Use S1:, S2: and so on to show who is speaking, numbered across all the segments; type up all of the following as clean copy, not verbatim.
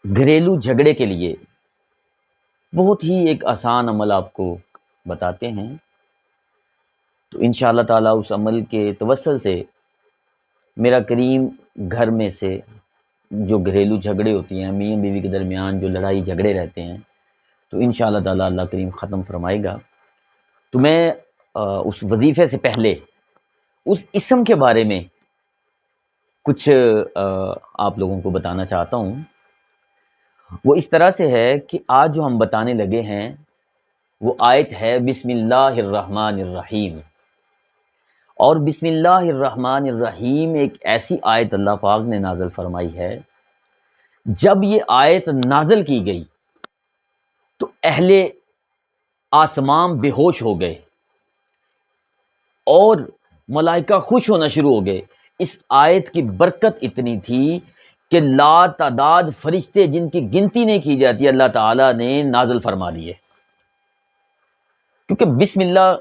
S1: گھریلو جھگڑے کے لیے بہت ہی ایک آسان عمل آپ کو بتاتے ہیں، تو انشاءاللہ تعالیٰ اس عمل کے توسل سے میرا کریم گھر میں سے جو گھریلو جھگڑے ہوتی ہیں، میاں بیوی کے درمیان جو لڑائی جھگڑے رہتے ہیں، تو انشاءاللہ تعالیٰ اللہ کریم ختم فرمائے گا۔ تو میں اس وظیفے سے پہلے اس اسم کے بارے میں کچھ آپ لوگوں کو بتانا چاہتا ہوں۔ وہ اس طرح سے ہے کہ آج جو ہم بتانے لگے ہیں وہ آیت ہے بسم اللہ الرحمن الرحیم، اور بسم اللہ الرحمن الرحیم ایک ایسی آیت اللہ پاک نے نازل فرمائی ہے، جب یہ آیت نازل کی گئی تو اہل آسمان بے ہوش ہو گئے اور ملائکہ خوش ہونا شروع ہو گئے۔ اس آیت کی برکت اتنی تھی کہ لا تعداد فرشتے جن کی گنتی نہیں کی جاتی اللہ تعالیٰ نے نازل فرما دیے، کیونکہ بسم اللہ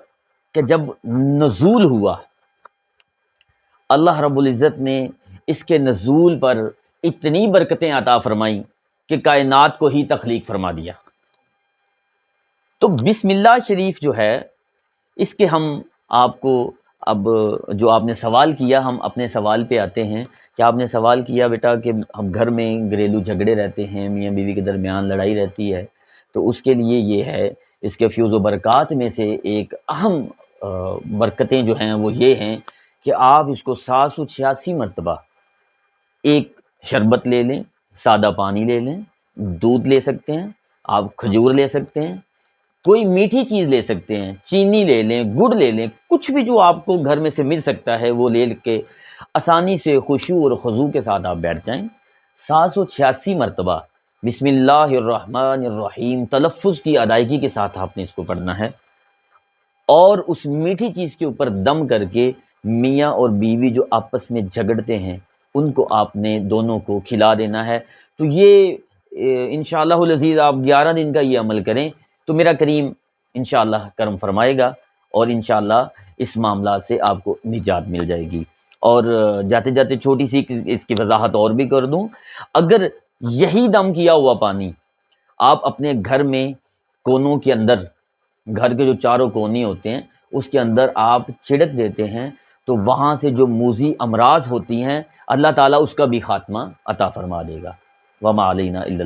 S1: کہ جب نزول ہوا، اللہ رب العزت نے اس کے نزول پر اتنی برکتیں عطا فرمائیں کہ کائنات کو ہی تخلیق فرما دیا۔ تو بسم اللہ شریف جو ہے، اس کے ہم آپ کو اب جو آپ نے سوال کیا، ہم اپنے سوال پہ آتے ہیں کہ آپ نے سوال کیا بیٹا کہ ہم گھر میں گھریلو جھگڑے رہتے ہیں، میاں بیوی کے درمیان لڑائی رہتی ہے، تو اس کے لیے یہ ہے، اس کے فیوز و برکات میں سے ایک اہم برکتیں جو ہیں وہ یہ ہیں کہ آپ اس کو 786 مرتبہ ایک شربت لے لیں، سادہ پانی لے لیں، دودھ لے سکتے ہیں، آپ کھجور لے سکتے ہیں، کوئی میٹھی چیز لے سکتے ہیں، چینی لے لیں، گڑ لے لیں، کچھ بھی جو آپ کو گھر میں سے مل سکتا ہے وہ لے کے آسانی سے خشوع اور خضوع کے ساتھ آپ بیٹھ جائیں۔ 786 مرتبہ بسم اللہ الرحمن الرحیم تلفظ کی ادائیگی کے ساتھ آپ نے اس کو پڑھنا ہے، اور اس میٹھی چیز کے اوپر دم کر کے میاں اور بیوی جو آپس میں جھگڑتے ہیں ان کو آپ نے دونوں کو کھلا دینا ہے۔ تو یہ انشاءاللہ العزیز آپ 11 دن کا یہ عمل کریں تو میرا کریم انشاءاللہ کرم فرمائے گا، اور انشاءاللہ اس معاملات سے آپ کو نجات مل جائے گی۔ اور جاتے جاتے چھوٹی سی اس کی وضاحت اور بھی کر دوں، اگر یہی دم کیا ہوا پانی آپ اپنے گھر میں کونوں کے اندر، گھر کے جو چاروں کونے ہوتے ہیں اس کے اندر آپ چھڑک دیتے ہیں تو وہاں سے جو موذی امراض ہوتی ہیں اللہ تعالیٰ اس کا بھی خاتمہ عطا فرما دے گا۔ وما علینا الا